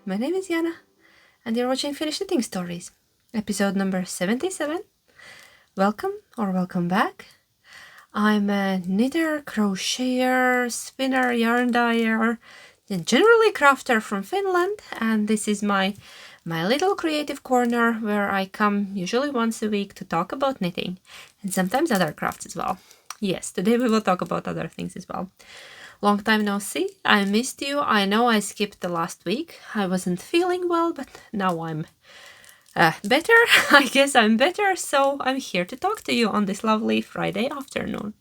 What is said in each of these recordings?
My name is Jana, and you're watching Finnish Knitting Stories, episode number 77. Welcome or welcome back. I'm a knitter, crocheter, spinner, yarn dyer, and generally crafter from Finland, and this is my little creative corner where I come usually once a week to talk about knitting, and sometimes other crafts as well. Yes, today we will talk about other things as well. Long time no see. I missed you. I know I skipped the last week. I wasn't feeling well, but now I'm better. I guess I'm better, so I'm here to talk to you on this lovely Friday afternoon.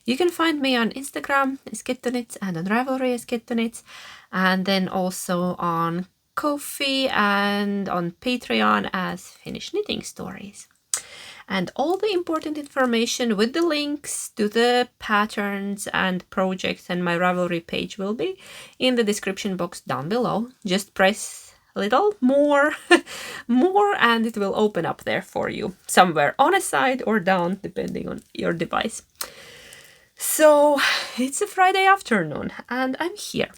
You can find me on Instagram as Kettonits and on Ravelry as Kettonits, and then also on Ko-fi and on Patreon as Finnish Knitting Stories. And all the important information with the links to the patterns and projects and my Ravelry page will be in the description box down below. Just press a little more and it will open up there for you, somewhere on a side or down, depending on your device. So it's a Friday afternoon and I'm here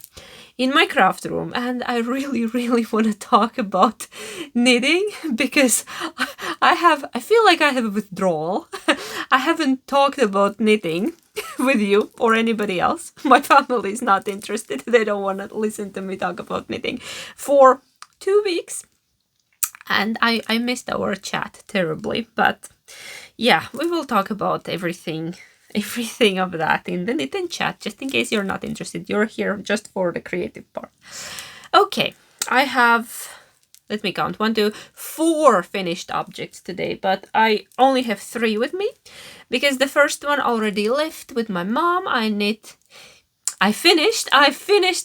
in my craft room, and I really want to talk about knitting because I feel like I have a withdrawal. I haven't talked about knitting with you or anybody else. My family is not interested. They don't want to listen to me talk about knitting for 2 weeks. And I missed our chat terribly, but yeah, we will talk about everything of that in the knitting chat, just in case you're not interested. You're here just for the creative part. Okay, I have, let me count, 1, 2, 4 finished objects today, but I only have 3 with me because the first one already left with my mom. I finished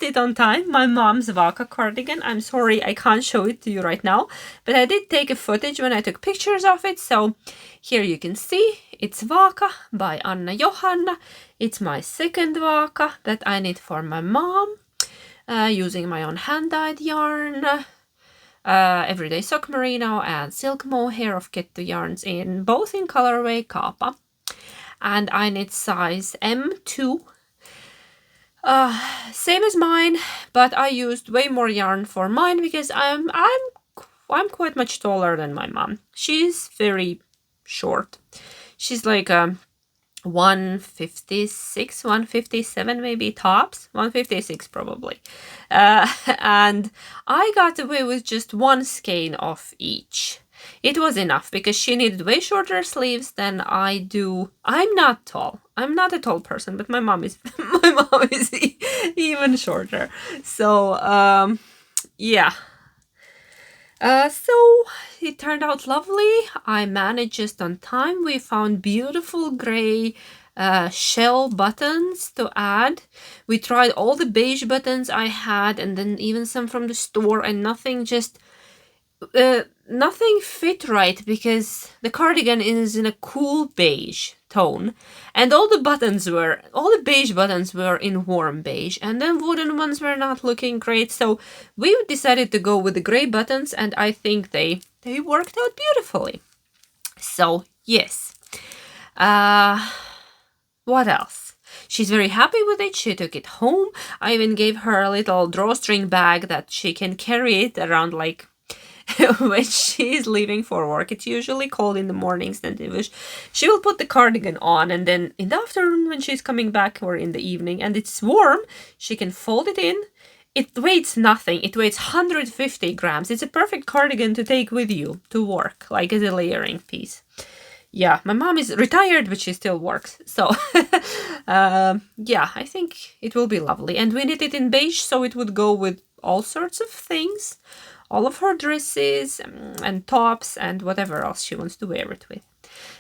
it on time, my mom's Vaaka cardigan. I'm sorry I can't show it to you right now, but I did take a footage when I took pictures of it, so here you can see. It's Vaaka by Anna Johanna. It's my second Vaaka that I knit for my mom, using my own hand-dyed yarn, everyday sock merino and silk mohair of Kettu yarns both in colorway Kaapa. And I knit size M2. Same as mine, but I used way more yarn for mine because I'm quite much taller than my mom. She's very short. She's like 156, 157 maybe tops, 156 probably. And I got away with just 1 skein of each. It was enough because she needed way shorter sleeves than I do. I'm not tall. I'm not a tall person, but my mom is even shorter. So yeah. So it turned out lovely. I managed just on time. We found beautiful gray shell buttons to add. We tried all the beige buttons I had and then even some from the store, and nothing fit right because the cardigan is in a cool beige tone, and all the beige buttons were in warm beige, and then wooden ones were not looking great, so we decided to go with the gray buttons, and I think they worked out beautifully. So yes. What else? She's very happy with it. She took it home. I even gave her a little drawstring bag that she can carry it around, like when she's leaving for work. It's usually cold in the mornings, then she will put the cardigan on, and then in the afternoon when she's coming back, or in the evening and it's warm, she can fold it in. It weighs nothing. It weighs 150 grams. It's a perfect cardigan to take with you to work, like as a layering piece. Yeah, my mom is retired, but she still works. So yeah, I think it will be lovely. And we knit it in beige, so it would go with all sorts of things. All of her dresses and tops and whatever else she wants to wear it with.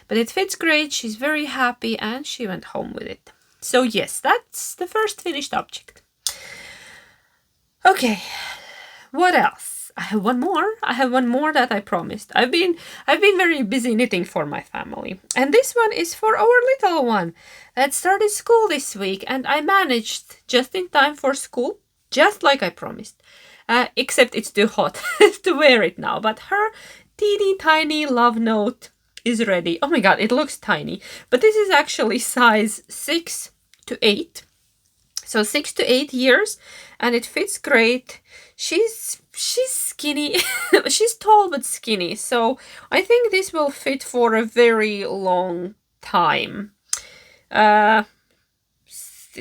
But it fits great, she's very happy, and she went home with it. So yes, that's the first finished object. Okay, what else? I have one more that I promised. I've been very busy knitting for my family. And this one is for our little one that started school this week, and I managed just in time for school, just like I promised. Except it's too hot to wear it now. But her teeny tiny love note is ready. Oh my god, it looks tiny. But this is actually size 6 to 8. So 6 to 8 years. and it fits great. She's skinny. She's tall but skinny, so I think this will fit for a very long time. It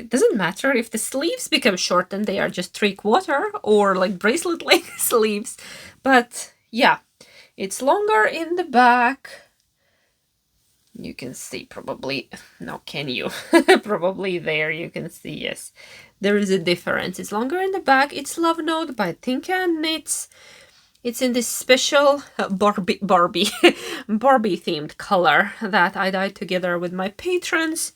doesn't matter if the sleeves become short and they are just 3/4 or like bracelet length sleeves, but yeah, it's longer in the back. You can see probably, no, can you? Probably there you can see, yes, there is a difference. It's longer in the back. It's Love Note by Tinka Knits. It's in this special Barbie themed color that I dyed together with my patrons.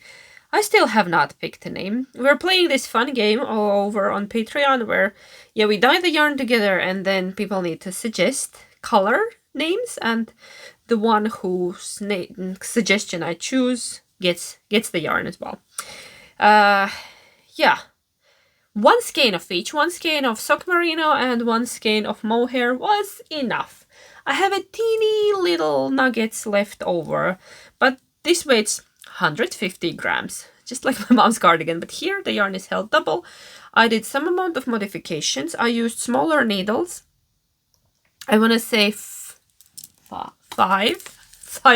I still have not picked a name. We're playing this fun game all over on Patreon where, yeah, we dye the yarn together and then people need to suggest color names, and the one whose suggestion I choose gets the yarn as well. Yeah. 1 skein of each. 1 skein of sock merino and 1 skein of mohair was enough. I have a teeny little nuggets left over, but this weighs 150 grams, just like my mom's cardigan, but here the yarn is held double. I did some amount of modifications. I used smaller needles. I want to say 5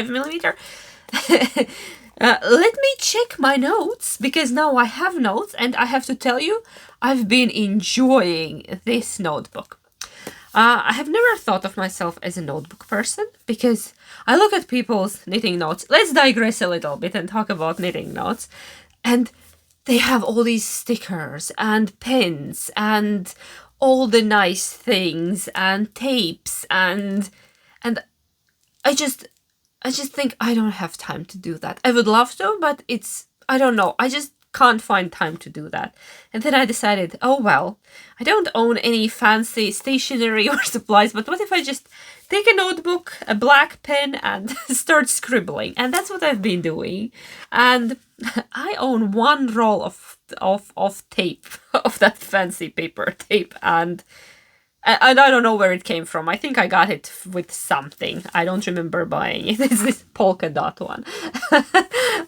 millimeter. Let me check my notes, because now I have notes and I have to tell you, I've been enjoying this notebook. I have never thought of myself as a notebook person because I look at people's knitting notes. Let's digress a little bit and talk about knitting notes. And they have all these stickers and pens and all the nice things and tapes and I just think I don't have time to do that. I would love to, but I don't know. I just can't find time to do that. And then I decided, oh well, I don't own any fancy stationery or supplies, but what if I just take a notebook, a black pen, and start scribbling? And that's what I've been doing. And I own 1 roll of tape, of that fancy paper tape, and I don't know where it came from. I think I got it with something. I don't remember buying it. It's this polka dot one.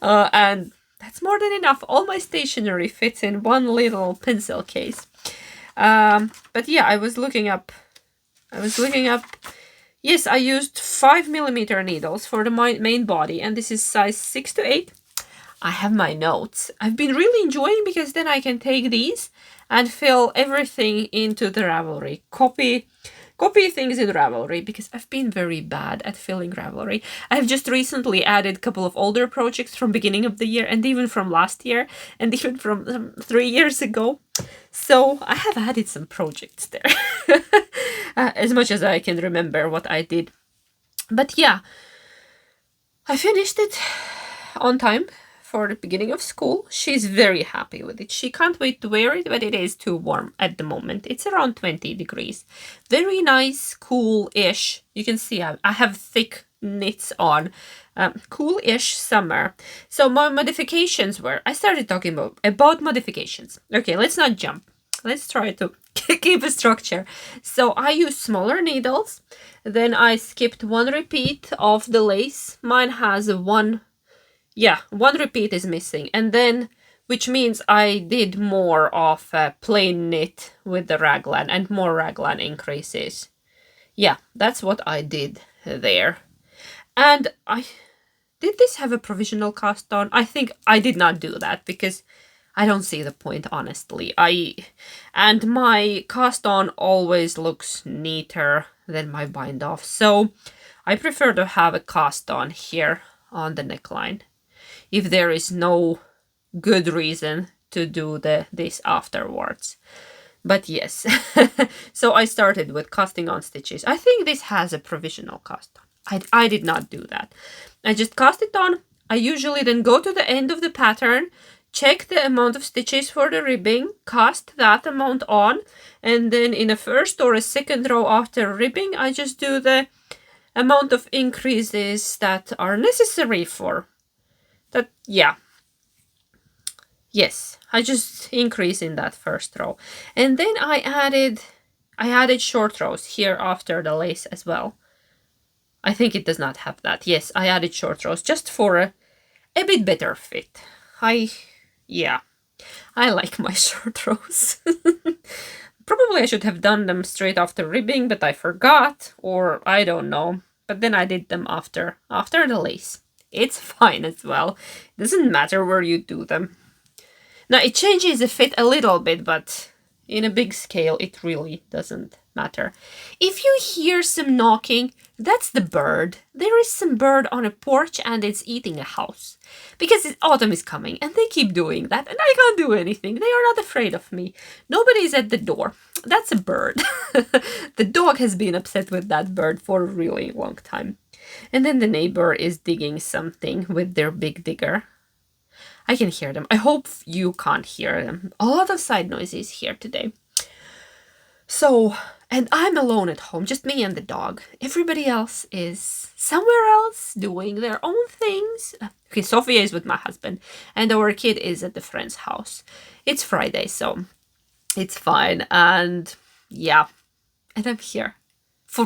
And that's more than enough. All my stationery fits in 1 little pencil case. But yeah, I was looking up. Yes, I used 5 millimeter needles for the main body, and this is size 6 to 8. I have my notes. I've been really enjoying, because then I can take these and fill everything into the Ravelry. Copy things in Ravelry, because I've been very bad at filling Ravelry. I've just recently added a couple of older projects from beginning of the year, and even from last year, and even from 3 years ago. So I have added some projects there. As much as I can remember what I did. But yeah, I finished it on time for the beginning of school. She's very happy with it. She can't wait to wear it, but it is too warm at the moment. It's around 20 degrees. Very nice, cool-ish. You can see I have thick knits on. Cool-ish summer. So my modifications were, I started talking about modifications. Okay, let's not jump. Let's try to keep a structure. So I used smaller needles. Then I skipped 1 repeat of the lace. Mine has one repeat is missing. And then, which means I did more of a plain knit with the raglan and more raglan increases. Yeah, that's what I did there. And did this have a provisional cast on? I think I did not do that, because I don't see the point, honestly. And my cast on always looks neater than my bind off. So I prefer to have a cast on here on the neckline, if there is no good reason to do this afterwards. But yes, so I started with casting on stitches. I think this has a provisional cast on. I did not do that. I just cast it on. I usually then go to the end of the pattern, check the amount of stitches for the ribbing, cast that amount on, and then in a first or a second row after ribbing, I just do the amount of increases that are necessary for that. Yeah. Yes, I just increase in that first row. And then I added short rows here after the lace as well. I think it does not have that. Yes, I added short rows just for a bit better fit. Yeah. I like my short rows. Probably I should have done them straight after ribbing, but I forgot, or I don't know. But then I did them after the lace. It's fine as well. Doesn't matter where you do them. Now it changes the fit a little bit, but in a big scale it really doesn't matter. If you hear some knocking, that's the bird. There is some bird on a porch and it's eating a house. Because autumn is coming and they keep doing that and I can't do anything. They are not afraid of me. Nobody's at the door. That's a bird. The dog has been upset with that bird for a really long time. And then the neighbor is digging something with their big digger. I can hear them. I hope you can't hear them. A lot of side noises here today. So, and I'm alone at home, just me and the dog. Everybody else is somewhere else doing their own things. Okay, Sophia is with my husband and our kid is at the friend's house. It's Friday, so it's fine. And yeah, and I'm here.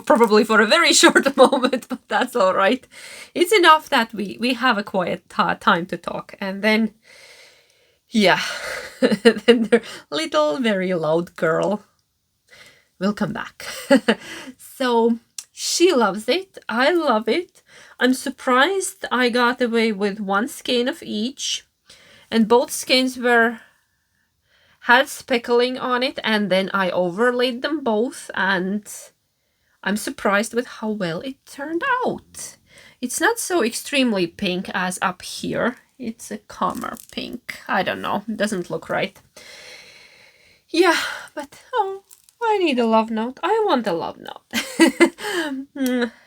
Probably for a very short moment, but that's all right. It's enough that we have a quiet time to talk. And then, yeah, then the little, very loud girl will come back. So she loves it. I love it. I'm surprised I got away with one skein of each. And both skeins had speckling on it. And then I overlaid them both and I'm surprised with how well it turned out. It's not so extremely pink as up here. It's a calmer pink. I don't know. It doesn't look right. Yeah, but oh, I need a love note. I want a love note.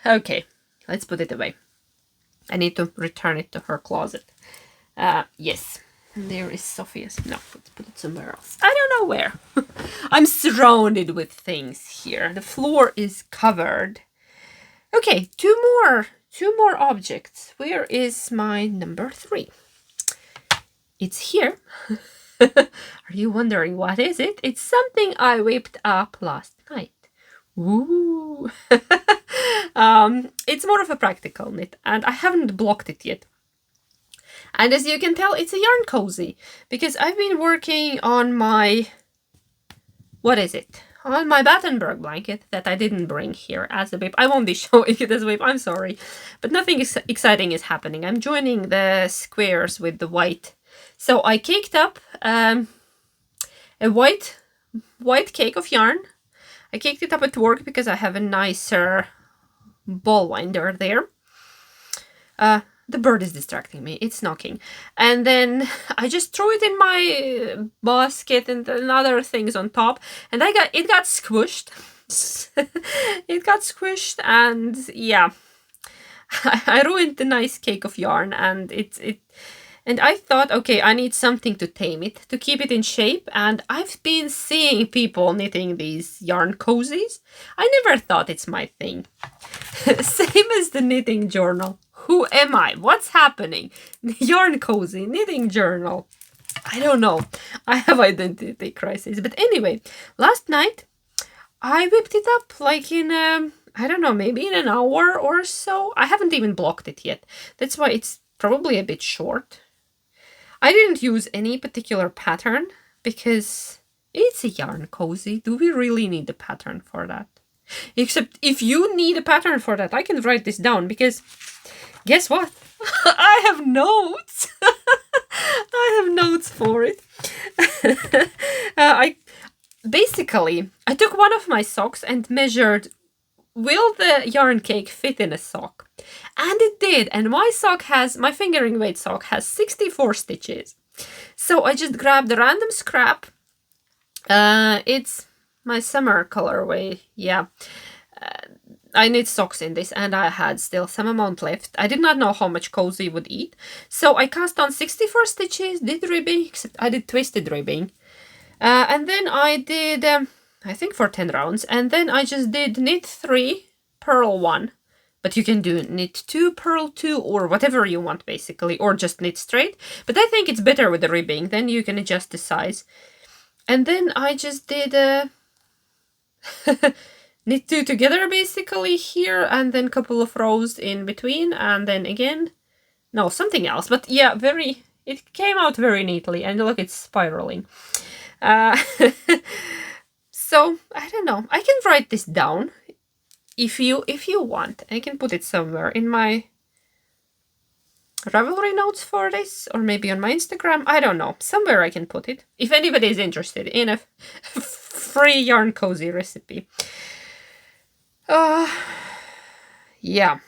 Okay, let's put it away. I need to return it to her closet. Yes. There is Sophia's. No, let's put it somewhere else. I don't know where. I'm surrounded with things here. The floor is covered. Okay, two more objects. Where is my number 3? It's here. Are you wondering what is it? It's something I whipped up last night. Ooh. It's more of a practical knit, and I haven't blocked it yet. And as you can tell, it's a yarn cozy because I've been working on my, on my Battenberg blanket that I didn't bring here as a whip. I won't be showing it as a whip, I'm sorry. But nothing exciting is happening. I'm joining the squares with the white. So I caked up a white cake of yarn. I caked it up at work because I have a nicer ball winder there. The bird is distracting me. It's knocking. And then I just threw it in my basket and other things on top. And it got squished. It got squished and yeah. I ruined the nice cake of yarn and and I thought, okay, I need something to tame it, to keep it in shape. And I've been seeing people knitting these yarn cozies. I never thought it's my thing. Same as the knitting journal. Who am I? What's happening? Yarn cozy, knitting journal. I don't know. I have identity crisis. But anyway, last night I whipped it up like in, I don't know, maybe in an hour or so. I haven't even blocked it yet. That's why it's probably a bit short. I didn't use any particular pattern because it's a yarn cozy. Do we really need a pattern for that? Except if you need a pattern for that, I can write this down because guess what? I have notes. I have notes for it. I took one of my socks and measured, will the yarn cake fit in a sock? And it did. And my fingering weight sock has 64 stitches. So I just grabbed a random scrap. It's my summer colorway. Yeah. I knit socks in this and I had still some amount left. I did not know how much cozy would eat. So I cast on 64 stitches, did ribbing, except I did twisted ribbing. And then I did, I think for 10 rounds. And then I just did knit 3, purl 1. But you can do knit 2, purl 2, or whatever you want basically. Or just knit straight. But I think it's better with the ribbing. Then you can adjust the size. And then I just did knit 2 together basically here, and then a couple of rows in between, and then again, no, something else. But yeah, very it came out very neatly, and look, it's spiraling. Uh, so I don't know. I can write this down if you want. I can put it somewhere in my Ravelry notes for this, or maybe on my Instagram. I don't know. Somewhere I can put it. If anybody is interested in a free yarn cozy recipe. Yeah.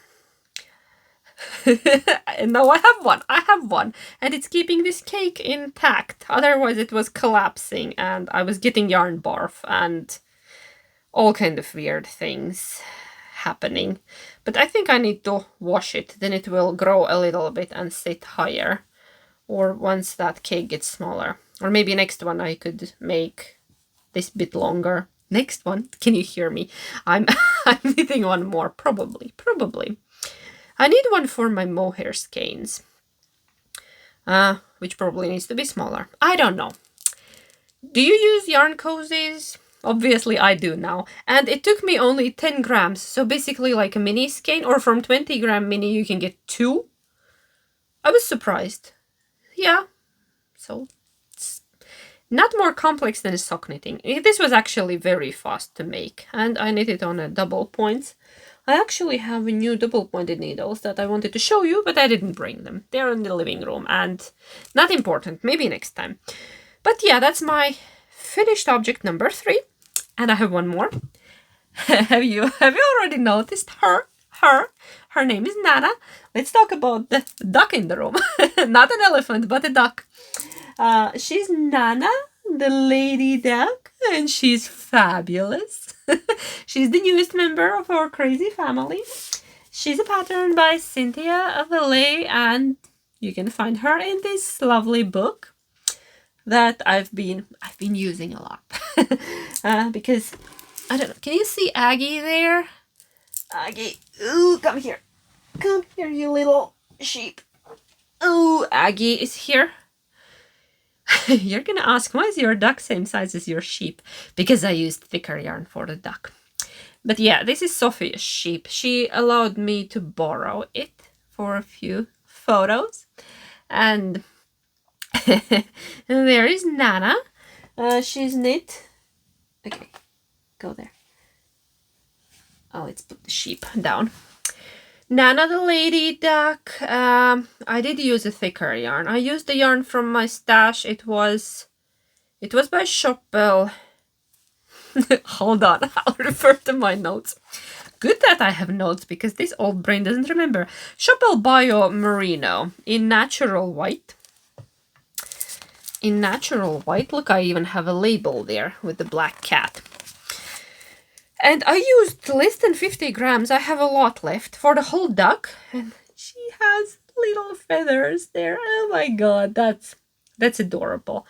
And now I have one. And it's keeping this cake intact. Otherwise it was collapsing and I was getting yarn barf and all kind of weird things happening. But I think I need to wash it. Then it will grow a little bit and sit higher. Or once that cake gets smaller. Or maybe next one I could make this bit longer. Next one, can you hear me? I'm knitting one more, probably. I need one for my mohair skeins, which probably needs to be smaller. I don't know. Do you use yarn cozies? Obviously I do now. And it took me only 10 grams, so basically like a mini skein, or from 20 gram mini you can get 2. I was surprised. Yeah, so it's not more complex than sock knitting. This was actually very fast to make, and I knit it on a double points. I actually have new double pointed needles that I wanted to show you, but I didn't bring them. They're in the living room and not important, maybe next time. But yeah, that's my finished object number 3. And I have one more. Have you already noticed her? Her name is Nana. Let's talk about the duck in the room. Not an elephant, but a duck. She's Nana, the lady duck, and she's fabulous. She's the newest member of our crazy family. She's a pattern by Cynthia of LA, and you can find her in this lovely book that I've been using a lot. Because I don't know, can you see Aggie there? Aggie, ooh, come here, you little sheep. Ooh, Aggie is here. You're gonna ask, why is your duck same size as your sheep? Because I used thicker yarn for the duck. But yeah, this is Sophia's sheep. She allowed me to borrow it for a few photos. And there is Nana. She's knit. Okay, go there. Oh, let's put the sheep down. Nana the lady duck. I did use a thicker yarn. I used the yarn from my stash. It was by Shopbell. Hold on, I'll refer to my notes. Good that I have notes because this old brain doesn't remember. Shopbell Bio Merino in natural white. In natural white. Look, I even have a label there with the black cat. And I used less than 50 grams. I have a lot left for the whole duck. And she has little feathers there. Oh my god, that's adorable.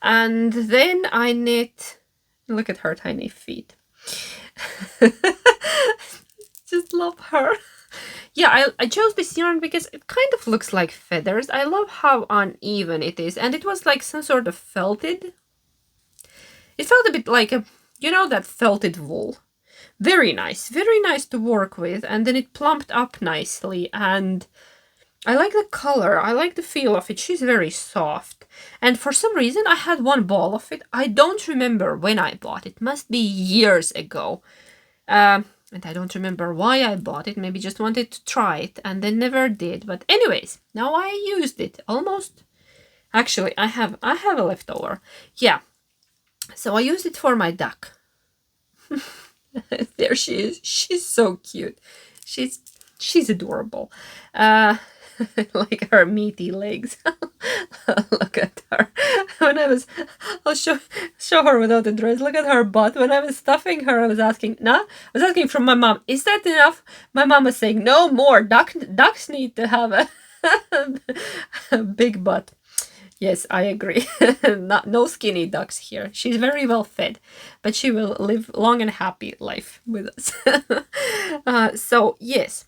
And then I knit... Look at her tiny feet. Just love her. Yeah, I chose this yarn because it kind of looks like feathers. I love how uneven it is. And it was like some sort of felted. It felt a bit like a... You know that felted wool? Very nice to work with, and then it plumped up nicely, and I like the color, I like the feel of it. She's very soft, and for some reason I had one ball of it. I don't remember when I bought it, must be years ago, and I don't remember why I bought it. Maybe just wanted to try it and then never did. But anyways, now I used it almost. Actually, I have a leftover. Yeah, so I used it for my duck. There she is. She's so cute. She's adorable. Like her meaty legs. Look at her. I'll show her without the dress. Look at her butt. When I was stuffing her, I was asking from my mom, is that enough? My mom was saying, no more. Ducks need to have a big butt. Yes, I agree. No skinny ducks here. She's very well fed, but she will live long and happy life with us. So yes,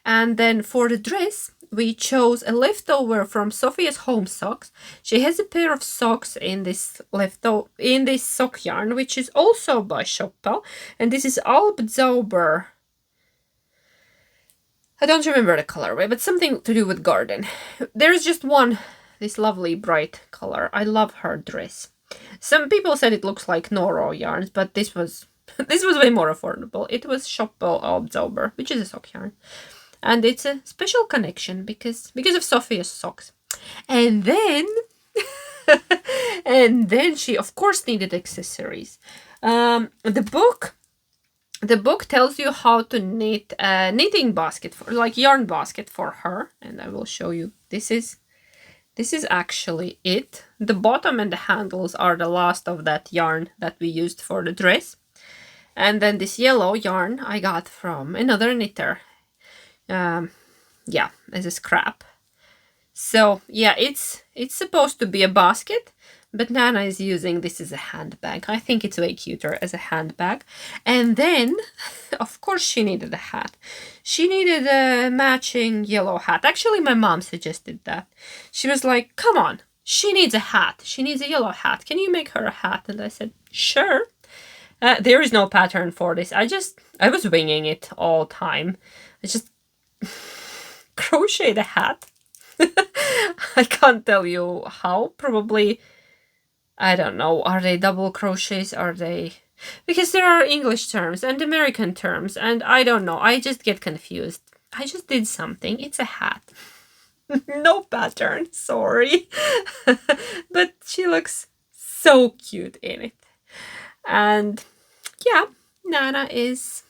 and then for the dress, we chose a leftover from Sophia's home socks. She has a pair of socks in this sock yarn, which is also by Shopbell, and this is Alpzauber. I don't remember the colorway, but something to do with garden. There's just one this lovely bright color. I love her dress. Some people said it looks like Noro yarns, but this was this was way more affordable. It was Shoppel Oktober, which is a sock yarn. And it's a special connection because of Sophia's socks. And then and then she of course needed accessories. The book tells you how to knit a knitting basket for, like yarn basket for her, and I will show you. This is actually it. The bottom and the handles are the last of that yarn that we used for the dress. And then this yellow yarn I got from another knitter. Yeah, as a scrap. So yeah, it's supposed to be a basket, but Nana is using this as a handbag. I think it's way cuter as a handbag. And then, of course, she needed a hat. She needed a matching yellow hat. Actually, my mom suggested that. She was like, come on, she needs a hat. She needs a yellow hat. Can you make her a hat? And I said, sure. There is no pattern for this. I was winging it all time. I just crocheted a hat. I can't tell you how. Probably, I don't know. Are they double crochets? Are they... Because there are English terms and American terms, and I don't know. I just get confused. I just did something. It's a hat. No pattern, sorry. But she looks so cute in it. And yeah, Nana is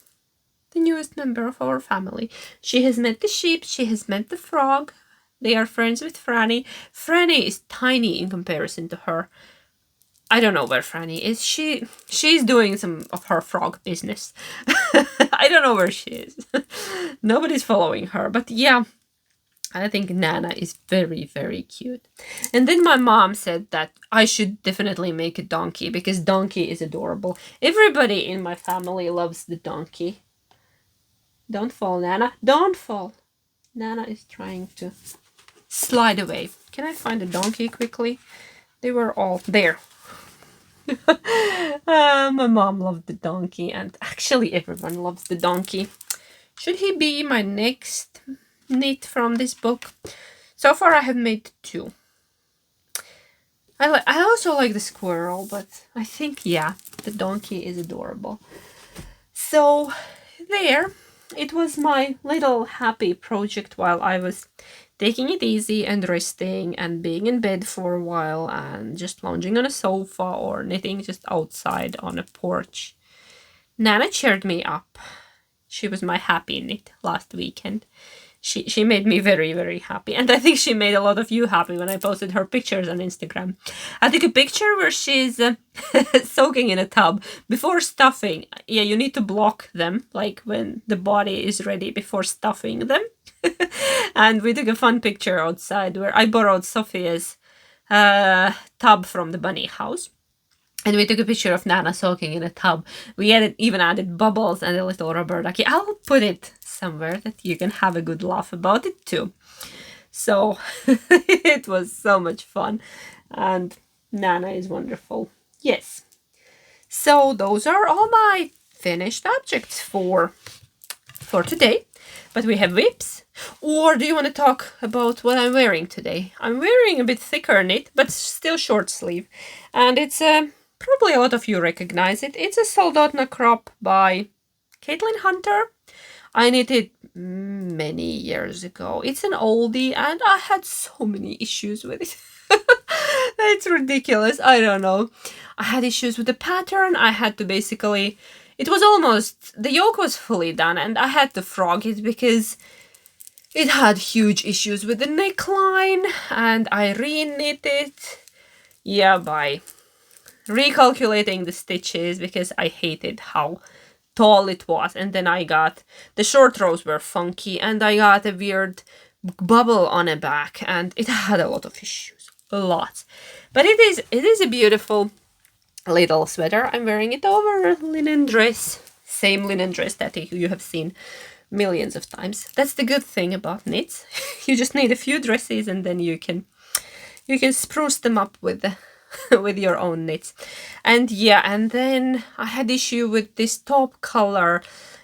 the newest member of our family. She has met the sheep. She has met the frog. They are friends with Franny. Franny is tiny in comparison to her. I don't know where Franny is. She's doing some of her frog business. I don't know where she is. Nobody's following her. But yeah, I think Nana is very, very cute. And then my mom said that I should definitely make a donkey because donkey is adorable. Everybody in my family loves the donkey. Don't fall, Nana. Don't fall. Nana is trying to slide away. Can I find a donkey quickly? They were all there. My mom loved the donkey, and actually everyone loves the donkey. Should he be my next knit from this book? So far I have made 2. I also like the squirrel, but I think, yeah, the donkey is adorable. So there, it was my little happy project while I was taking it easy and resting and being in bed for a while and just lounging on a sofa or knitting just outside on a porch. Nana cheered me up. She was my happy knit last weekend. She made me very, very happy. And I think she made a lot of you happy when I posted her pictures on Instagram. I took a picture where she's soaking in a tub before stuffing. Yeah, you need to block them, like when the body is ready before stuffing them. And we took a fun picture outside where I borrowed Sophia's tub from the bunny house. And we took a picture of Nana soaking in a tub. We even added bubbles and a little rubber ducky. I'll put it somewhere that you can have a good laugh about it too. So it was so much fun. And Nana is wonderful. Yes. So those are all my finished objects for today. But we have whips. Or do you want to talk about what I'm wearing today? I'm wearing a bit thicker knit, but still short sleeve. And it's probably a lot of you recognize it. It's a Soldotna crop by Caitlin Hunter. I knitted many years ago. It's an oldie and I had so many issues with it. It's ridiculous. I don't know. I had issues with the pattern. I had to basically... It was almost... The yoke was fully done and I had to frog it because it had huge issues with the neckline and I re-knit it. Yeah, by recalculating the stitches because I hated how tall it was. And then I got... The short rows were funky and I got a weird bubble on the back and it had a lot of issues. A lot. But it is a beautiful little sweater. I'm wearing it over a linen dress. Same linen dress that you have seen millions of times. That's the good thing about knits. You just need a few dresses and then you can spruce them up with with your own knits. And yeah, and then I had issue with this top color.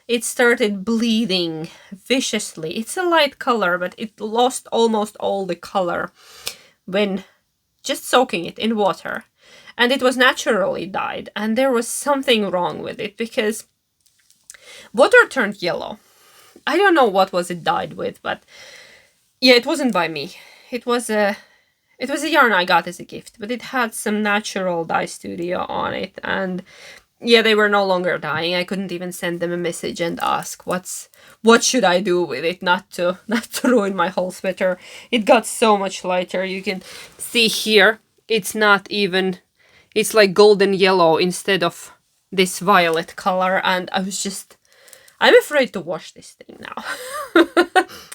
It started bleeding viciously. It's a light color, but it lost almost all the color when just soaking it in water, and it was naturally dyed, and there was something wrong with it because water turned yellow. I don't know what was it dyed with, but yeah, it wasn't by me. It was a yarn I got as a gift, but it had some natural dye studio on it, and yeah, they were no longer dyeing. I couldn't even send them a message and ask what should I do with it, not to ruin my whole sweater. It got so much lighter. You can see here, it's not even, it's like golden yellow instead of this violet color, and I'm afraid to wash this thing now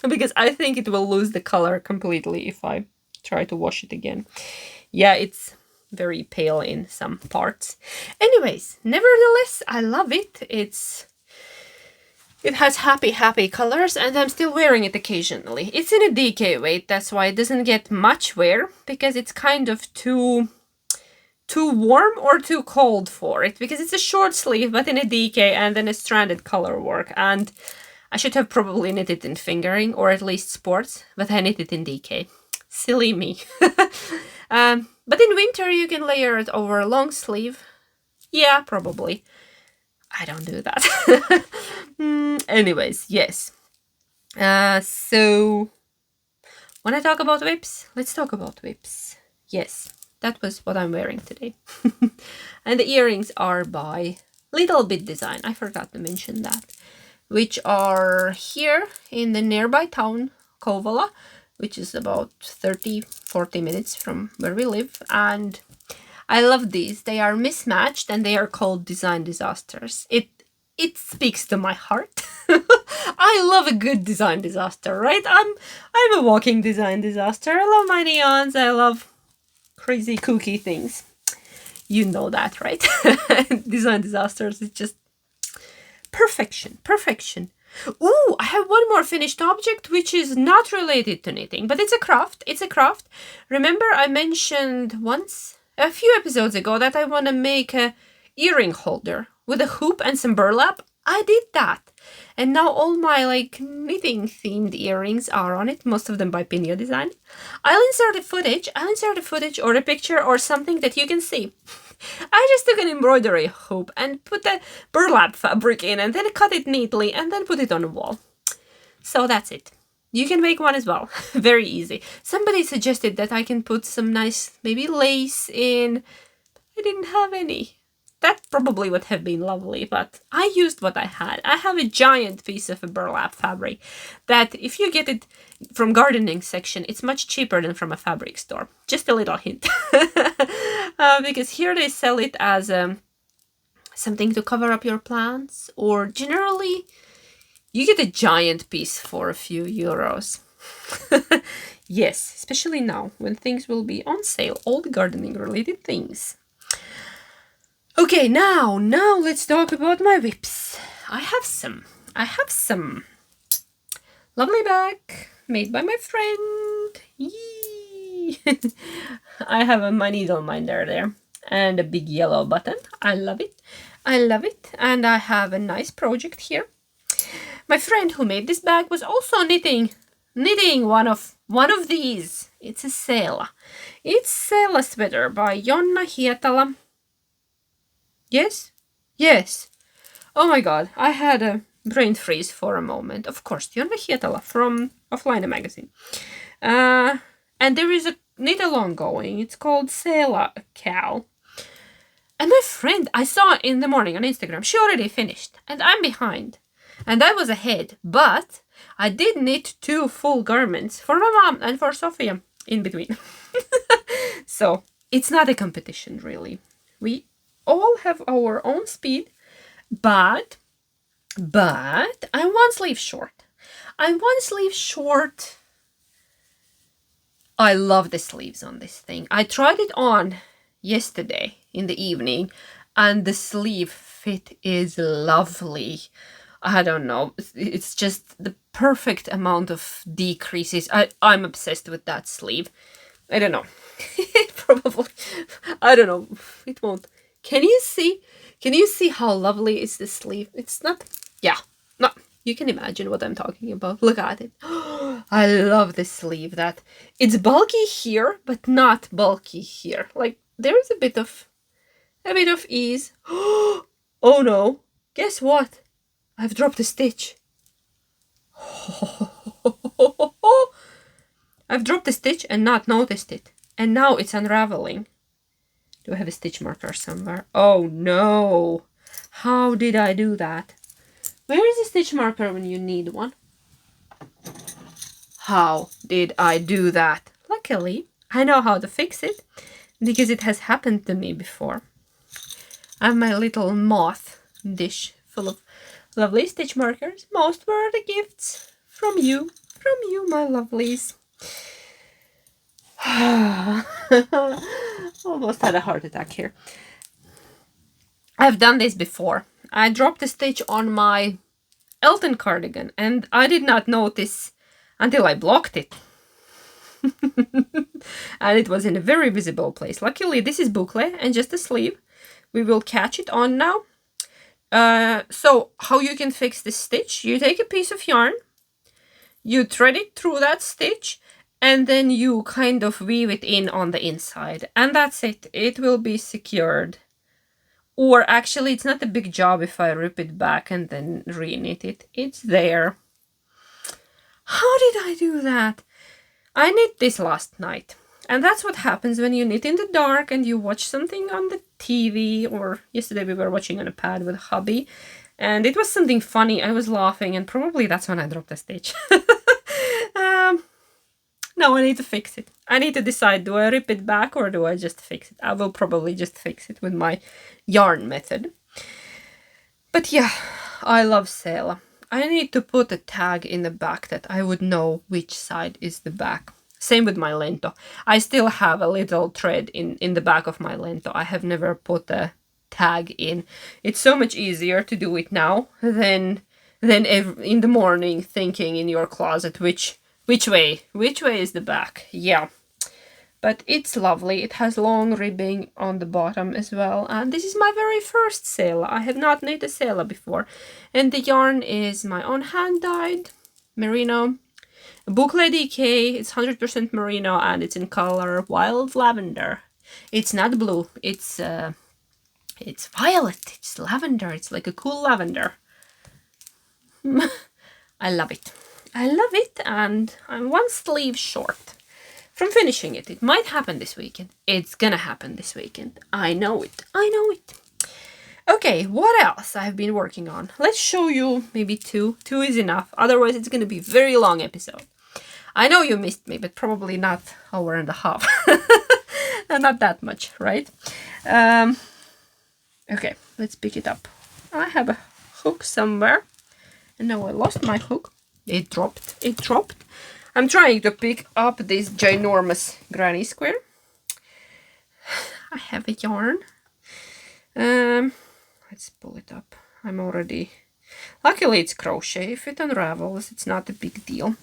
because I think it will lose the color completely if I try to wash it again. Yeah, it's very pale in some parts. Anyways, nevertheless, I love it. It has happy colors, and I'm still wearing it occasionally. It's in a DK weight, that's why it doesn't get much wear, because it's kind of too warm or too cold for it, because it's a short sleeve but in a DK and then a stranded color work, and I should have probably knit it in fingering or at least sports, but I knit it in DK. Silly me. But in winter you can layer it over a long sleeve. Yeah, probably. I don't do that. Anyways, yes. So when I talk about whips, let's talk about whips. Yes, that was what I'm wearing today. And the earrings are by Little Bit Design. I forgot to mention that. Which are here in the nearby town, Kouvola, which is about 30-40 minutes from where we live. And I love these. They are mismatched and they are called Design Disasters. It speaks to my heart. I love a good design disaster, right? I'm a walking design disaster. I love my neons. I love crazy kooky things. You know that, right? Design disasters is just perfection. Ooh, I have one more finished object which is not related to knitting, but it's a craft. Remember I mentioned once, a few episodes ago, that I want to make a earring holder with a hoop and some burlap. I did that. And now all my knitting themed earrings are on it, most of them by Pinja Design. I'll insert a footage or a picture or something that you can see. I just took an embroidery hoop and put the burlap fabric in and then cut it neatly and then put it on the wall. So that's it. You can make one as well. Very easy. Somebody suggested that I can put some nice maybe lace in. I didn't have any. That probably would have been lovely, but I used what I had. I have a giant piece of a burlap fabric that if you get it from gardening section, it's much cheaper than from a fabric store. Just a little hint. Because here they sell it as something to cover up your plants, or generally you get a giant piece for a few euros. Yes, especially now when things will be on sale, all the gardening related things. Okay, now let's talk about my whips. I have some lovely bag made by my friend. Yee! I have my needle minder there and a big yellow button. I love it. And I have a nice project here. My friend who made this bag was also knitting one of these. It's a Seela. It's Seela sweater by Jonna Hietala. Yes. Oh my god, I had a brain freeze for a moment. Of course, Jonna Hietala from Offline magazine. And there is a knit along going. It's called Seela Cal. And my friend, I saw in the morning on Instagram, she already finished. And I'm behind. And I was ahead. But I did knit 2 full garments for my mom and for Sofia in between. So it's not a competition, really. We all have our own speed, but I'm one sleeve short. I love the sleeves on this thing. I tried it on yesterday in the evening and the sleeve fit is lovely. I don't know, it's just the perfect amount of decreases. I'm obsessed with that sleeve. I don't know. Probably, I don't know, it won't. Can you see how lovely is this sleeve? It's not, yeah, no, you can imagine what I'm talking about. Look at it. I love this sleeve that it's bulky here, but not bulky here. Like there is a bit of ease. Oh no, guess what? I've dropped a stitch. I've dropped a stitch and not noticed it. And now it's unraveling. Do I have a stitch marker somewhere? Oh no! How did I do that? Where is a stitch marker when you need one? How did I do that? Luckily, I know how to fix it because it has happened to me before. I have my little moth dish full of lovely stitch markers. Most were the gifts from you, my lovelies. Almost had a heart attack here. I've done this before. I dropped a stitch on my Elton cardigan and I did not notice until I blocked it. And it was in a very visible place. Luckily, this is boucle and just a sleeve. We will catch it on now. So how you can fix this stitch? You take a piece of yarn, you thread it through that stitch, and then you kind of weave it in on the inside. And that's it. It will be secured. Or actually, it's not a big job if I rip it back and then re-knit it. It's there. How did I do that? I knit this last night. And that's what happens when you knit in the dark and you watch something on the TV. Or yesterday we were watching on a pad with hubby. And it was something funny. I was laughing and probably that's when I dropped a stitch. No, I need to fix it. I need to decide, do I rip it back or do I just fix it? I will probably just fix it with my yarn method. But yeah, I love Seela. I need to put a tag in the back that I would know which side is the back. Same with my lento. I still have a little thread in the back of my lento. I have never put a tag in. It's so much easier to do it now than in the morning thinking in your closet which way is the back. Yeah, but it's lovely. It has long ribbing on the bottom as well, and this is my very first Seela. I have not knit a Seela before, and the yarn is my own hand-dyed merino boucle DK. It's 100% merino and it's in color wild lavender. It's not blue, it's violet, it's lavender. It's like a cool lavender. I love it. I love it, and I'm one sleeve short from finishing it. It might happen this weekend. It's gonna happen this weekend. I know it. I know it. Okay, what else I've been working on? Let's show you maybe two. Two is enough. Otherwise, it's gonna be a very long episode. I know you missed me, but probably not hour and a half. Not that much, right? Okay, let's pick it up. I have a hook somewhere, and now I lost my hook. It dropped. I'm trying to pick up this ginormous granny square. I have a yarn. Let's pull it up. I'm already... Luckily it's crochet. If it unravels, it's not a big deal.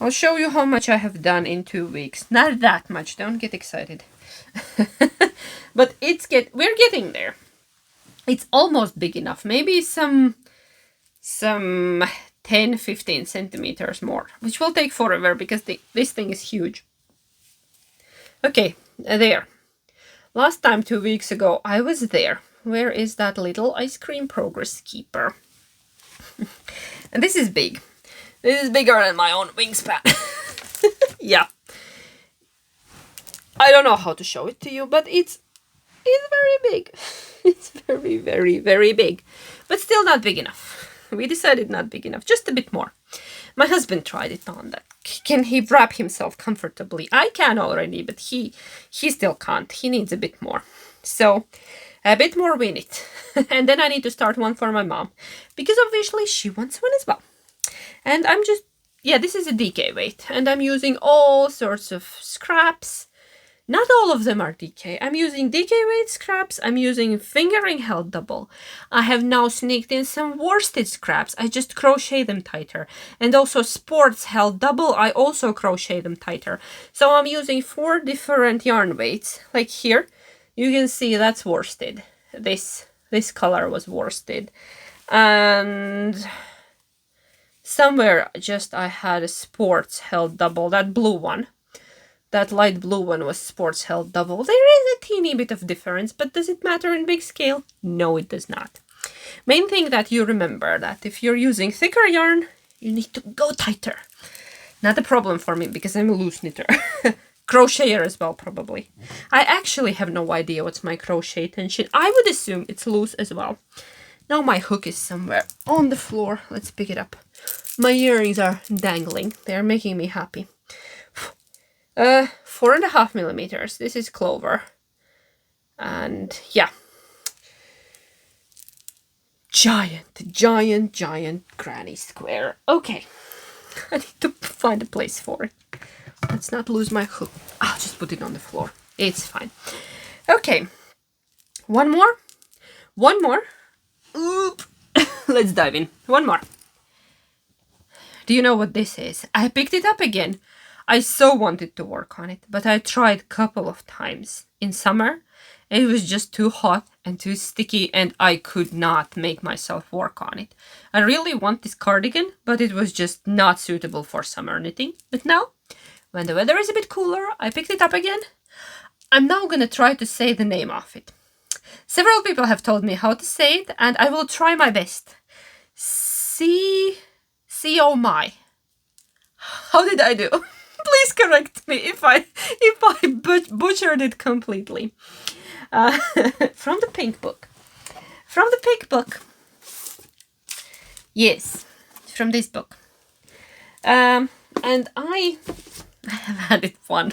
I'll show you how much I have done in 2 weeks. Not that much, don't get excited. But we're getting there. It's almost big enough. Maybe some 10-15 centimeters more, which will take forever because this thing is huge. Okay, there. Last time 2 weeks ago I was there. Where is that little ice cream progress keeper? And this is big. This is bigger than my own wingspan. Yeah. I don't know how to show it to you, but it's very big. It's very, very, very big. But still not big enough. We decided not big enough, just a bit more. My husband tried it on that. Can he wrap himself comfortably? I can already, but he still can't. He needs a bit more. So, a bit more we need. And then I need to start one for my mom. Because obviously she wants one as well. And I'm just... Yeah, this is a DK weight. And I'm using all sorts of scraps. Not all of them are DK. I'm using DK weight scraps. I'm using fingering held double. I have now sneaked in some worsted scraps. I just crochet them tighter. And also sports held double. I also crochet them tighter. So I'm using 4 different yarn weights. Like here, you can see that's worsted. This color was worsted. And Somewhere just I had a sports held double, that blue one. That light blue one was sports held double. There is a teeny bit of difference, but does it matter in big scale? No, it does not. Main thing that you remember that if you're using thicker yarn, you need to go tighter. Not a problem for me because I'm a loose knitter. Crocheter as well, probably. I actually have no idea what's my crochet tension. I would assume it's loose as well. Now my hook is somewhere on the floor. Let's pick it up. My earrings are dangling. They're making me happy. 4.5 millimeters. This is clover. And yeah. Giant granny square. Okay. I need to find a place for it. Let's not lose my hook. I'll just put it on the floor. It's fine. Okay. One more. Oop. Let's dive in. One more. Do you know what this is? I picked it up again. I so wanted to work on it, but I tried a couple of times in summer. It was just too hot and too sticky, and I could not make myself work on it. I really want this cardigan, but it was just not suitable for summer knitting. But now, when the weather is a bit cooler, I picked it up again. I'm now gonna try to say the name of it. Several people have told me how to say it, and I will try my best. Oh my. How did I do? Please correct me if I butchered it completely. From the pink book. Yes, from this book. And I have had it one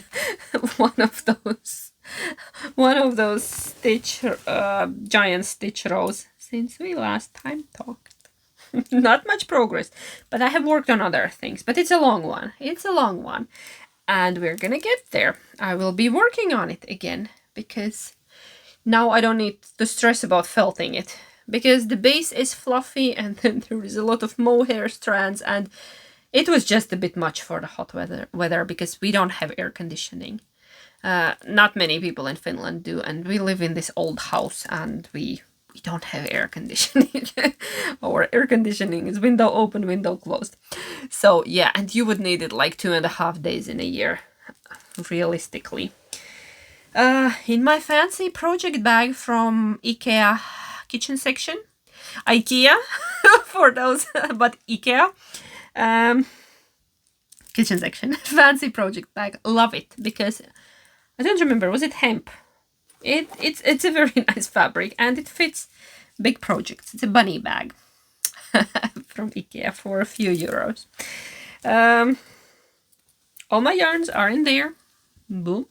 of those stitch giant stitch rows since we last time talked. Not much progress, but I have worked on other things. But it's a long one. And we're gonna get there. I will be working on it again because now I don't need to stress about felting it, because the base is fluffy and then there is a lot of mohair strands, and it was just a bit much for the hot weather because we don't have air conditioning. Not many people in Finland do, and we live in this old house and we don't have air conditioning. Our air conditioning is window open, window closed. So yeah, and you would need it like 2.5 days in a year, realistically. In my fancy project bag from IKEA kitchen section. IKEA, for those, but IKEA. Kitchen section. Fancy project bag. Love it, because I don't remember, was it hemp? It's a very nice fabric and it fits big projects. It's a bunny bag from IKEA for a few euros. All my yarns are in there. Boom.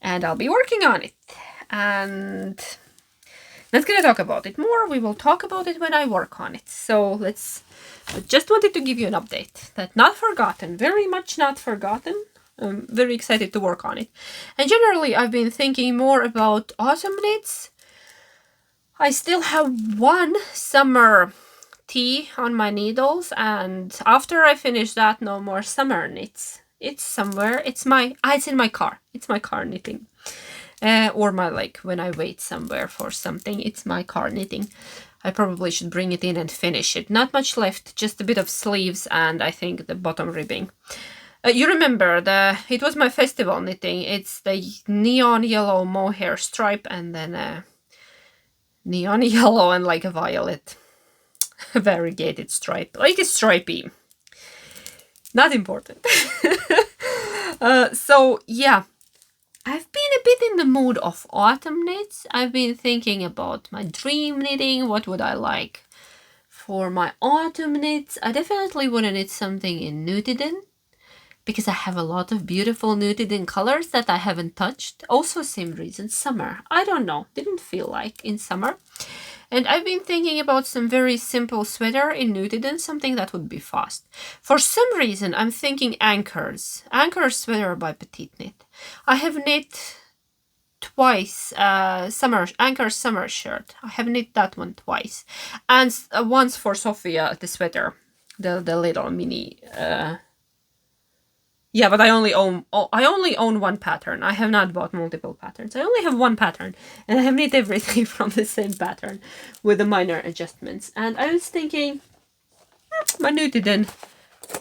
And I'll be working on it. And not gonna talk about it more. We will talk about it when I work on it. So I just wanted to give you an update. That not forgotten, very much not forgotten. I'm very excited to work on it. And generally, I've been thinking more about autumn knits. I still have one summer tee on my needles, and after I finish that, no more summer knits. It's somewhere. It's in my car. It's my car knitting. Or my, like, when I wait somewhere for something, it's my car knitting. I probably should bring it in and finish it. Not much left, just a bit of sleeves and I think the bottom ribbing. You remember, it was my festival knitting. It's the neon yellow mohair stripe and then neon yellow and like a violet variegated stripe. Like a stripey. Not important. So yeah, I've been a bit in the mood of autumn knits. I've been thinking about my dream knitting. What would I like for my autumn knits? I definitely want to knit something in Nutiden, because I have a lot of beautiful Nutiden colors that I haven't touched. Also same reason, summer. I don't know, didn't feel like in summer. And I've been thinking about some very simple sweater in Nutiden, something that would be fast. For some reason, I'm thinking Anchors. Anchor sweater by Petite Knit. I have knit twice Anchor summer shirt. I have knit that one twice. And once for Sophia, the sweater. The little mini... Yeah, but I only own one pattern. I have not bought multiple patterns. I only have one pattern, and I have knit everything from the same pattern with the minor adjustments. And I was thinking, my Nutiden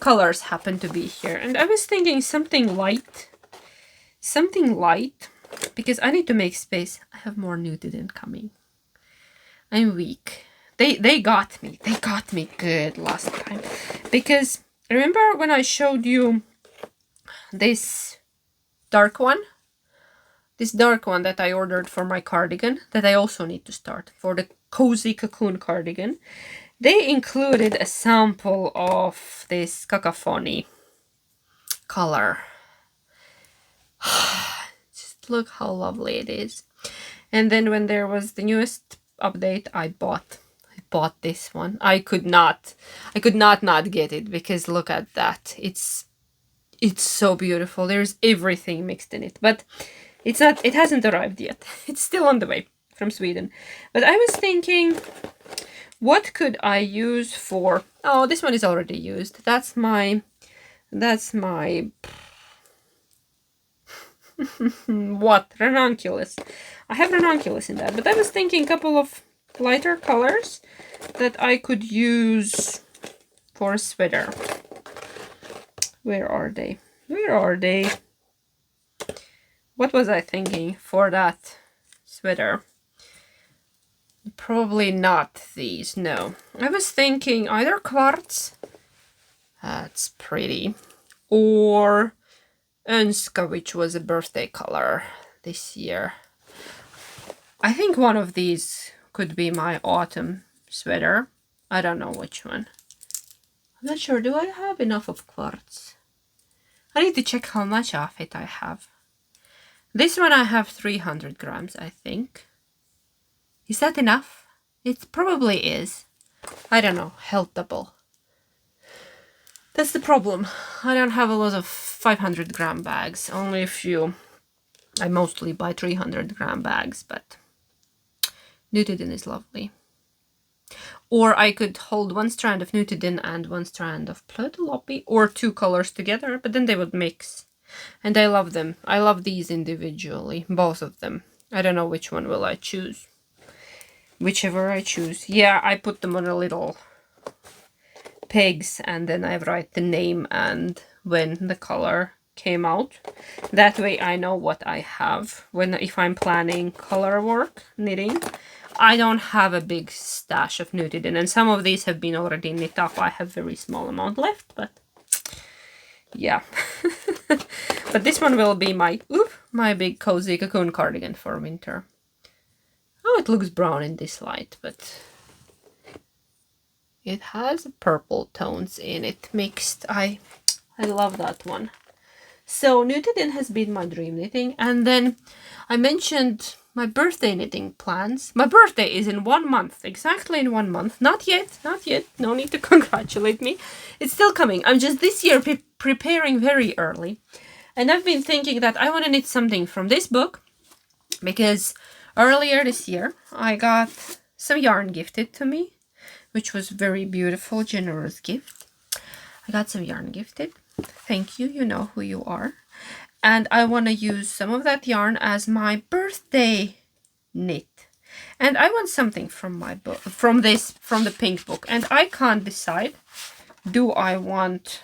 colors happen to be here. And I was thinking something light, because I need to make space. I have more Nutiden coming. I'm weak. They got me. They got me good last time. Because remember when I showed you this dark one? This dark one that I ordered for my cardigan, that I also need to start for the cozy cocoon cardigan. They included a sample of this cacophony color. Just look how lovely it is. And then when there was the newest update, I bought this one. I could not get it, because look at that. It's so beautiful. There's everything mixed in it, but it hasn't arrived yet. It's still on the way from Sweden. But I was thinking, what could I use for... Oh, this one is already used. That's my what? Ranunculus. I have ranunculus in that, but I was thinking a couple of lighter colors that I could use for a sweater. Where are they? Where are they? What was I thinking for that sweater? Probably not these, no. I was thinking either quartz, that's pretty, or Önska, which was a birthday color this year. I think one of these could be my autumn sweater. I don't know which one. I'm not sure. Do I have enough of quartz? I need to check how much of it I have. This one I have 300 grams, I think. Is that enough? It probably is. I don't know. Health double. That's the problem. I don't have a lot of 500 gram bags. Only a few. I mostly buy 300 gram bags, but Nutiden is lovely. Or I could hold one strand of Nutiden and one strand of Plötulopi, or two colors together, but then they would mix. And I love them. I love these individually, both of them. I don't know which one will I choose. Whichever I choose. Yeah, I put them on a little pegs, and then I write the name and when the color came out. That way I know what I have if I'm planning color work, knitting. I don't have a big stash of Nutiden, and some of these have been already knit up. I have very small amount left, but yeah. But this one will be my big cozy cocoon cardigan for winter. Oh, it looks brown in this light, but it has purple tones in it mixed. I love that one. So Nutiden has been my dream knitting, and then I mentioned my birthday knitting plans. My birthday is in 1 month, exactly in 1 month. Not yet, not yet. No need to congratulate me. It's still coming. I'm just this year preparing very early. And I've been thinking that I want to knit something from this book, because earlier this year I got some yarn gifted to me, which was very beautiful, generous gift. I got some yarn gifted. Thank you, you know who you are. And I want to use some of that yarn as my birthday knit. And I want something from my book, from the pink book. And I can't decide. Do I want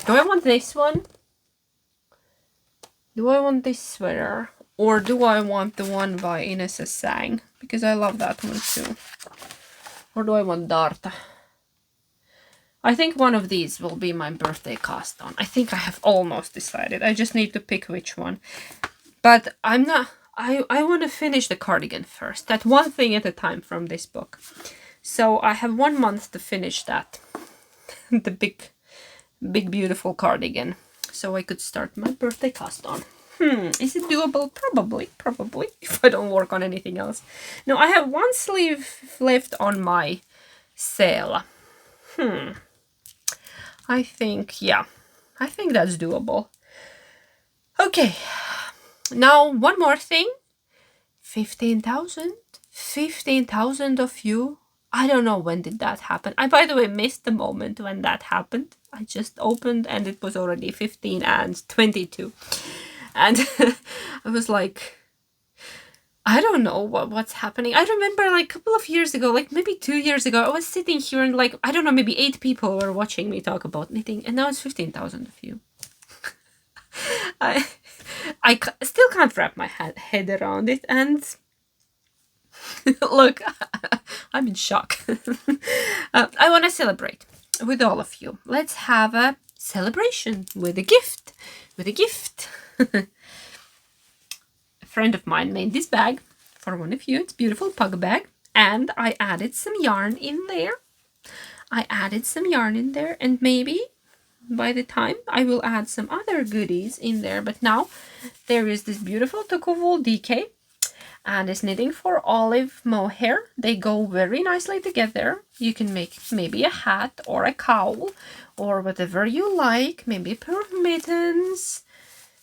this one? Do I want this sweater? Or do I want the one by Ines Sang? Because I love that one too. Or do I want Darta? I think one of these will be my birthday cast on. I think I have almost decided. I just need to pick which one. But I'm not... I want to finish the cardigan first. That one thing at a time from this book. So I have 1 month to finish that. The big beautiful cardigan. So I could start my birthday cast on. Is it doable? Probably. If I don't work on anything else. No, I have one sleeve left on my Seela. I think that's doable. Okay, now one more thing. 15,000 of you. I don't know when did that happen. I, by the way, missed the moment when that happened. I just opened and it was already 15 and 22. And I was like, I don't know what's happening. I remember like a couple of years ago, like maybe 2 years ago, I was sitting here and like, I don't know, maybe 8 people were watching me talk about knitting, and now it's 15,000 of you. I still can't wrap my head around it, and look, I'm in shock. I want to celebrate with all of you. Let's have a celebration with a gift. With a gift. A friend of mine made this bag for one of you. It's a beautiful pug bag, and I added some yarn in there. And maybe by the time I will add some other goodies in there. But now there is this beautiful Tuku wool DK and this knitting for olive mohair. They go very nicely together. You can make maybe a hat or a cowl or whatever you like, maybe a pair of mittens,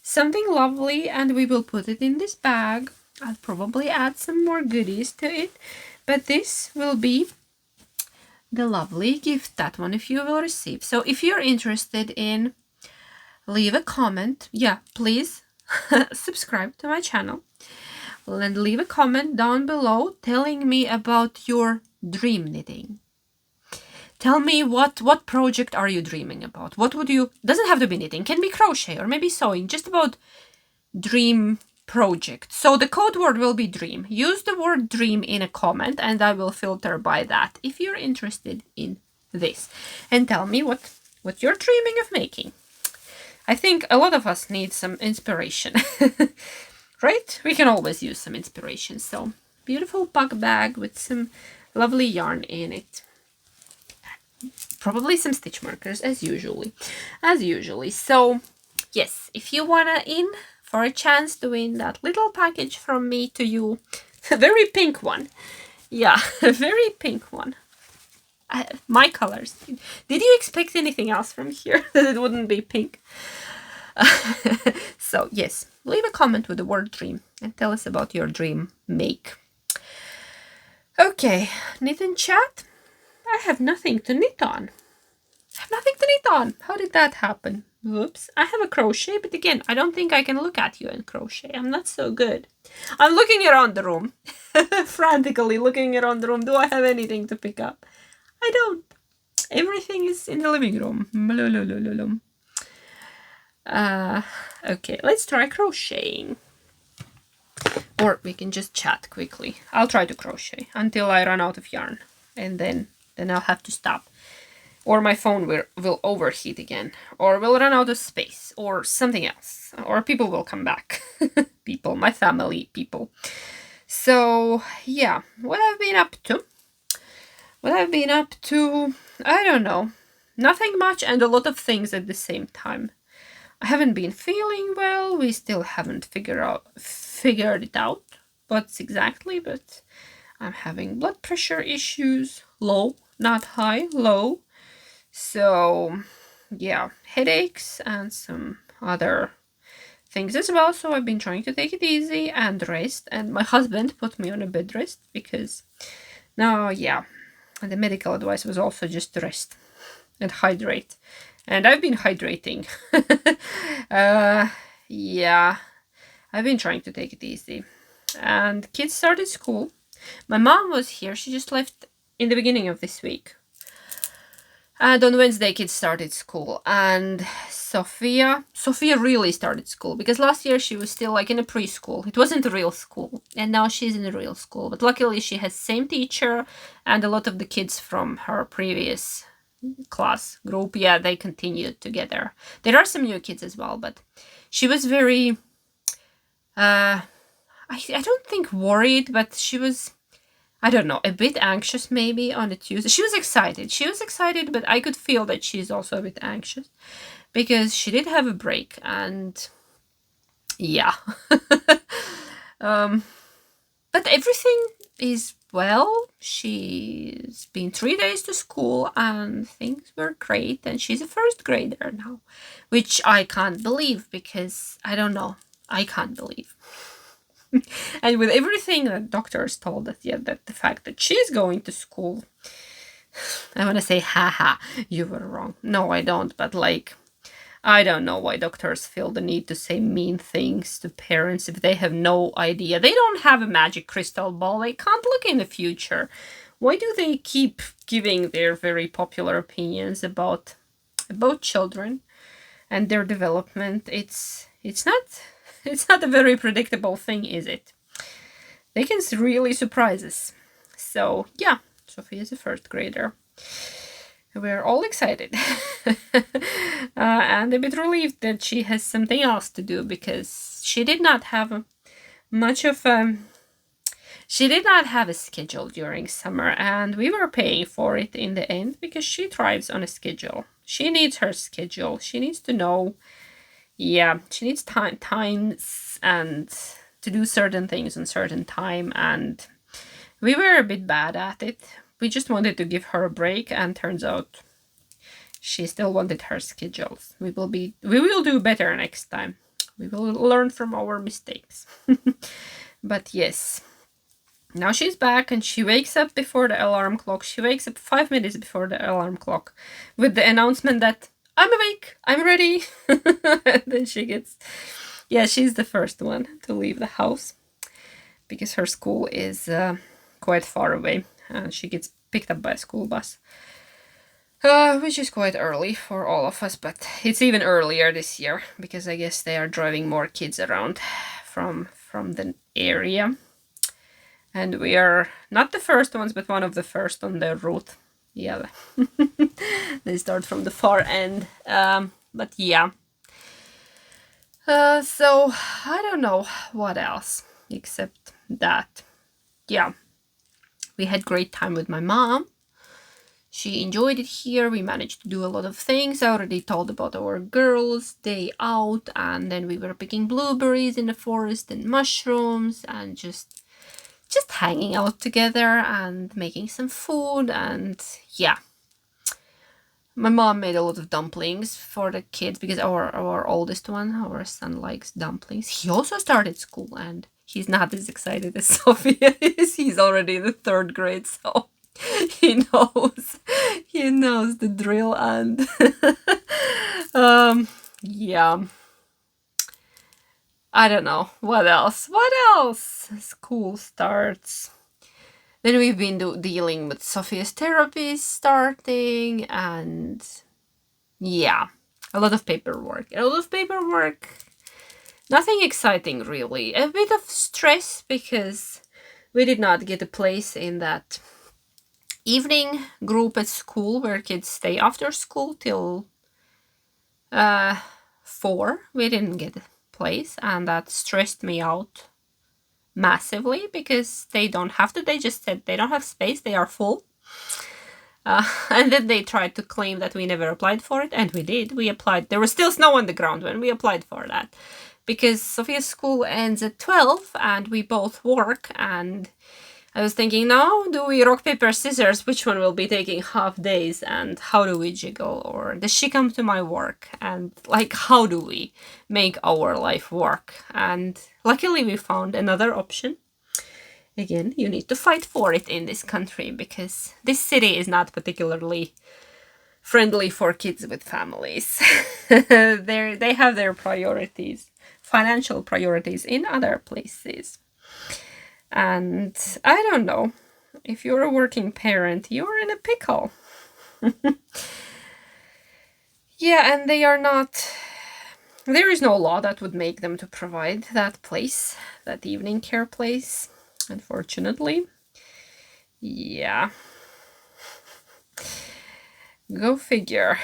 something lovely, and we will put it in this bag. I'll probably add some more goodies to it, but this will be the lovely gift that one of you will receive. So if you're interested in, leave a comment. Yeah, please subscribe to my channel and leave a comment down below telling me about your dream knitting. Tell me what project are you dreaming about? What would you, doesn't have to be knitting, can be crochet or maybe sewing, just about dream project. So the code word will be dream. Use the word dream in a comment and I will filter by that if you're interested in this. And tell me what you're dreaming of making. I think a lot of us need some inspiration. Right? We can always use some inspiration. So beautiful pug bag with some lovely yarn in it. Probably some stitch markers as usually. So yes, if you wanna in for a chance to win that little package from me to you, a very pink one. Yeah, a very pink one. My colors. Did you expect anything else from here that it wouldn't be pink? So yes, leave a comment with the word dream and tell us about your dream make. Okay, knit and chat. I have nothing to knit on. How did that happen? Whoops. I have a crochet, but again, I don't think I can look at you and crochet. I'm not so good. I'm looking around the room. Frantically looking around the room. Do I have anything to pick up? I don't. Everything is in the living room. Okay, let's try crocheting. Or we can just chat quickly. I'll try to crochet until I run out of yarn. And then I'll have to stop. Or my phone will overheat again. Or will run out of space. Or something else. Or people will come back. People, my family, people. So, yeah. What I've been up to, I don't know. Nothing much and a lot of things at the same time. I haven't been feeling well. We still haven't figured it out. What's exactly, but I'm having blood pressure issues. Low, not high, low. So, yeah, headaches and some other things as well. So I've been trying to take it easy and rest. And my husband put me on a bed rest because now, yeah, the medical advice was also just to rest and hydrate. And I've been hydrating. Yeah, I've been trying to take it easy. And kids started school. My mom was here. She just left in the beginning of this week. And on Wednesday, kids started school. And Sophia really started school. Because last year she was still like in a preschool. It wasn't a real school. And now she's in a real school. But luckily she has the same teacher. And a lot of the kids from her previous class group, yeah, they continued together. There are some new kids as well. But she was very... I don't think worried. But she was... I don't know, a bit anxious maybe on a Tuesday. She was excited, but I could feel that she's also a bit anxious because she did have a break and yeah. But everything is well. She's been 3 days to school and things were great and she's a first grader now, which I can't believe because I don't know. I can't believe. And with everything that doctors told us, yeah, that the fact that she's going to school, I want to say, haha, you were wrong. No, I don't. But like, I don't know why doctors feel the need to say mean things to parents if they have no idea. They don't have a magic crystal ball. They can't look in the future. Why do they keep giving their very popular opinions about children and their development? It's not a very predictable thing, is it? They can really surprise us. So yeah, Sophie is a first grader. We're all excited and a bit relieved that she has something else to do, because she did not have much of she did not have a schedule during summer, and we were paying for it in the end because she thrives on a schedule. She needs her schedule. She needs to know, she needs times and to do certain things on certain time, and we were a bit bad at it. We just wanted to give her a break, and turns out she still wanted her schedules. We will do better next time. We will learn from our mistakes. But yes, now she's back, and she wakes up before the alarm clock. She wakes up 5 minutes before the alarm clock with the announcement that I'm awake, I'm ready. Then she's the first one to leave the house because her school is quite far away. She gets picked up by a school bus, which is quite early for all of us, but it's even earlier this year because I guess they are driving more kids around from the area. And we are not the first ones, but one of the first on the route. Yeah, they start from the far end. But yeah. So I don't know what else except that. Yeah. We had great time with my mom. She enjoyed it here. We managed to do a lot of things. I already told about our girls' day out, and then we were picking blueberries in the forest and mushrooms and just hanging out together and making some food. And yeah, my mom made a lot of dumplings for the kids because our oldest one, our son, likes dumplings. He also started school, and he's not as excited as Sophia is. He's already in the 3rd grade, so he knows the drill. And yeah, I don't know what else. School starts. Then we've been dealing with Sophia's therapy starting, and yeah, a lot of paperwork. Nothing exciting really. A bit of stress because we did not get a place in that evening group at school where kids stay after school till 4. We didn't get a place, and that stressed me out massively because they just said they don't have space, they are full. And then they tried to claim that we never applied for it, and we did. We applied. There was still snow on the ground when we applied for that because Sophia's school ends at 12 and we both work, and I was thinking, now do we rock, paper, scissors? Which one will be taking half days, and how do we jiggle? Or does she come to my work? And how do we make our life work? And luckily we found another option. Again, you need to fight for it in this country because this city is not particularly friendly for kids with families. They have their priorities, financial priorities in other places. And I don't know, if you're a working parent, you're in a pickle. Yeah, and there is no law that would make them to provide that place, that evening care place, unfortunately. Yeah. Go figure.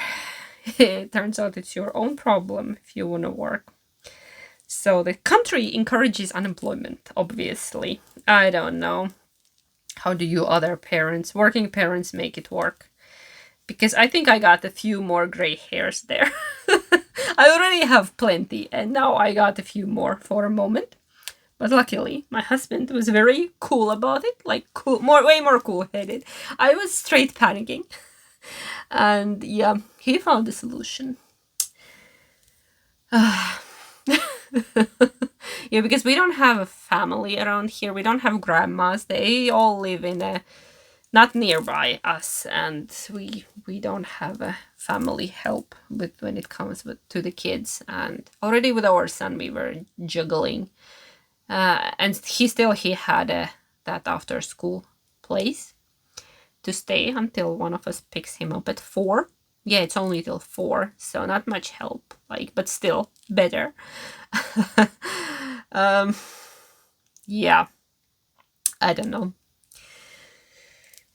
It turns out it's your own problem if you want to work. So the country encourages unemployment, obviously. I don't know. How do you other parents, working parents, make it work? Because I think I got a few more gray hairs there. I already have plenty, and now I got a few more for a moment. But luckily, my husband was very cool about it, way more cool-headed. I was straight panicking. And yeah, he found a solution. Yeah, because we don't have a family around here. We don't have grandmas. They all live in a not nearby us, and we don't have a family help with when it comes to the kids. And already with our son, we were juggling, and he had that after school place to stay until one of us picks him up at 4. Yeah, it's only till 4, so not much help, but still better. Yeah, I don't know.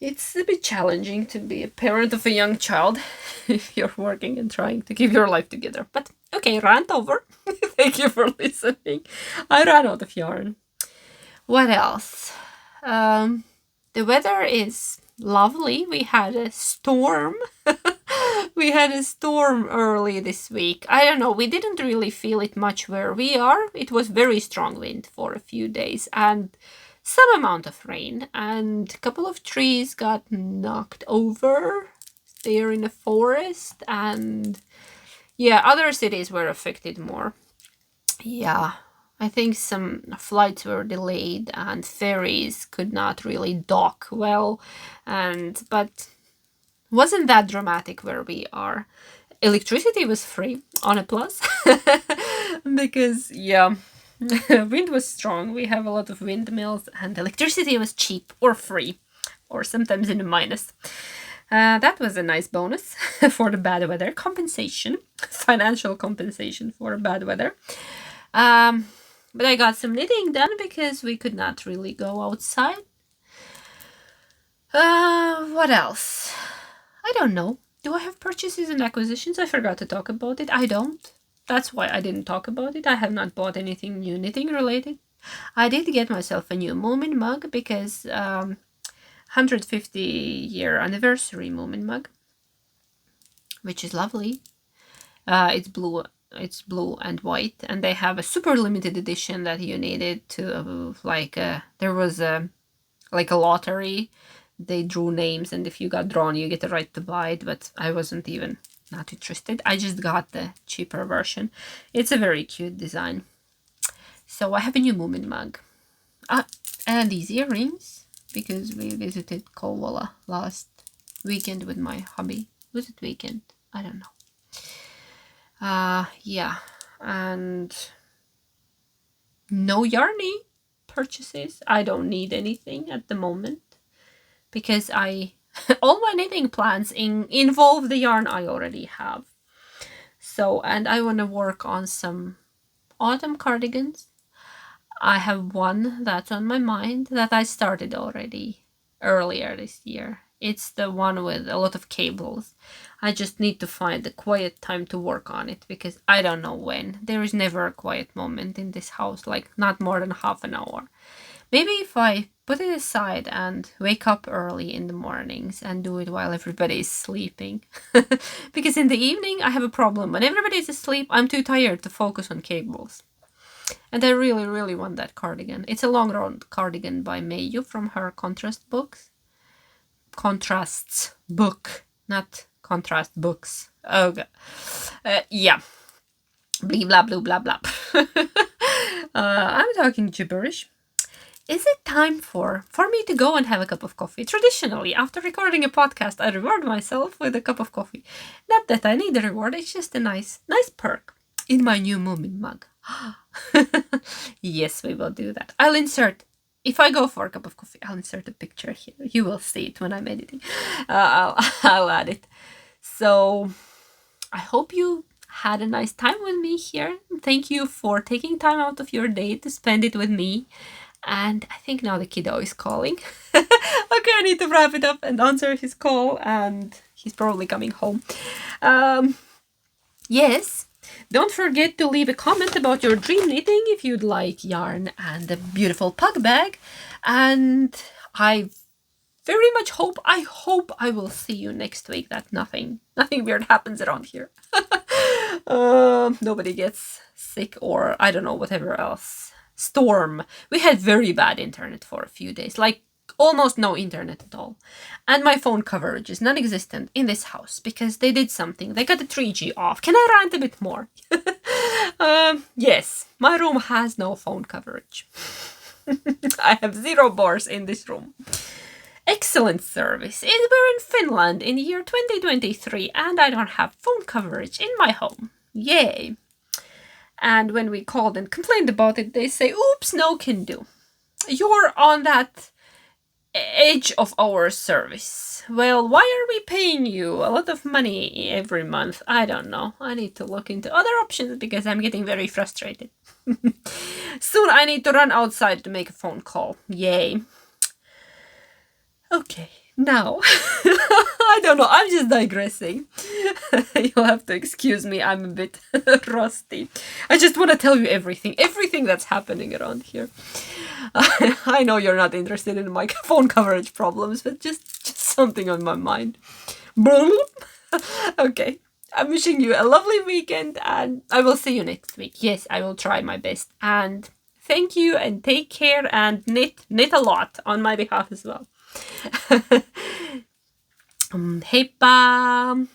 It's a bit challenging to be a parent of a young child if you're working and trying to keep your life together. But okay, rant over. Thank you for listening. I ran out of yarn. What else? The weather is lovely. We had a storm. We had a storm early this week. I don't know, we didn't really feel it much where we are. It was very strong wind for a few days and some amount of rain, and a couple of trees got knocked over there in the forest, and yeah, other cities were affected more. Yeah, I think some flights were delayed and ferries could not really dock well, but wasn't that dramatic where we are. Electricity was free, on a plus, because yeah, wind was strong. We have a lot of windmills, and electricity was cheap or free, or sometimes in a minus. That was a nice bonus for the bad weather compensation, financial compensation for bad weather. But I got some knitting done because we could not really go outside. What else? I don't know. Do I have purchases and acquisitions? I forgot to talk about it. I don't. That's why I didn't talk about it. I have not bought anything new knitting related. I did get myself a new Moomin mug because 150-year anniversary Moomin mug, which is lovely. It's blue and white, and they have a super limited edition that you needed to there was a lottery. They drew names, and if you got drawn, you get the right to buy it, but I wasn't even not interested. I just got the cheaper version. It's a very cute design. So I have a new Moomin mug. And these earrings, because we visited Kouvola last weekend with my hubby. Was it weekend? I don't know. Yeah, and no yarny purchases. I don't need anything at the moment, because all my knitting plans involve the yarn I already have. So, and I want to work on some autumn cardigans. I have one that's on my mind that I started already earlier this year. It's the one with a lot of cables. I just need to find the quiet time to work on it, because I don't know when. There is never a quiet moment in this house, not more than half an hour. Maybe if I put it aside and wake up early in the mornings and do it while everybody is sleeping. Because in the evening I have a problem. When everybody is asleep, I'm too tired to focus on cables. And I really, really want that cardigan. It's a long round cardigan by Meiyu from her contrasts book, not contrast books. Oh god. Yeah. Blee blah blah blah blah. I'm talking gibberish. Is it time for me to go and have a cup of coffee? Traditionally, after recording a podcast, I reward myself with a cup of coffee. Not that I need a reward, it's just a nice perk in my new Moomin mug. Yes, we will do that. If I go for a cup of coffee, I'll insert a picture here. You will see it when I'm editing. I'll add it. So, I hope you had a nice time with me here. Thank you for taking time out of your day to spend it with me. And I think now the kiddo is calling. Okay, I need to wrap it up and answer his call, and he's probably coming home. Yes, don't forget to leave a comment about your dream knitting if you'd like yarn and a beautiful pug bag. And I very much hope I will see you next week, that nothing weird happens around here. Nobody gets sick, or I don't know, whatever else. Storm. We had very bad internet for a few days, almost no internet at all. And my phone coverage is non-existent in this house because they did something. They got the 3G off. Can I rant a bit more? Yes, my room has no phone coverage. I have 0 bars in this room. Excellent service. We're in Finland in the year 2023 and I don't have phone coverage in my home. Yay. And when we called and complained about it, they say, oops, no can do. You're on that edge of our service. Well, why are we paying you a lot of money every month? I don't know. I need to look into other options because I'm getting very frustrated. Soon I need to run outside to make a phone call. Yay. Okay, now, I don't know, I'm just digressing. You'll have to excuse me, I'm a bit rusty. I just want to tell you everything that's happening around here. I know you're not interested in my phone coverage problems, but just something on my mind. Okay, I'm wishing you a lovely weekend and I will see you next week. Yes, I will try my best. And thank you and take care and knit a lot on my behalf as well. Heippa!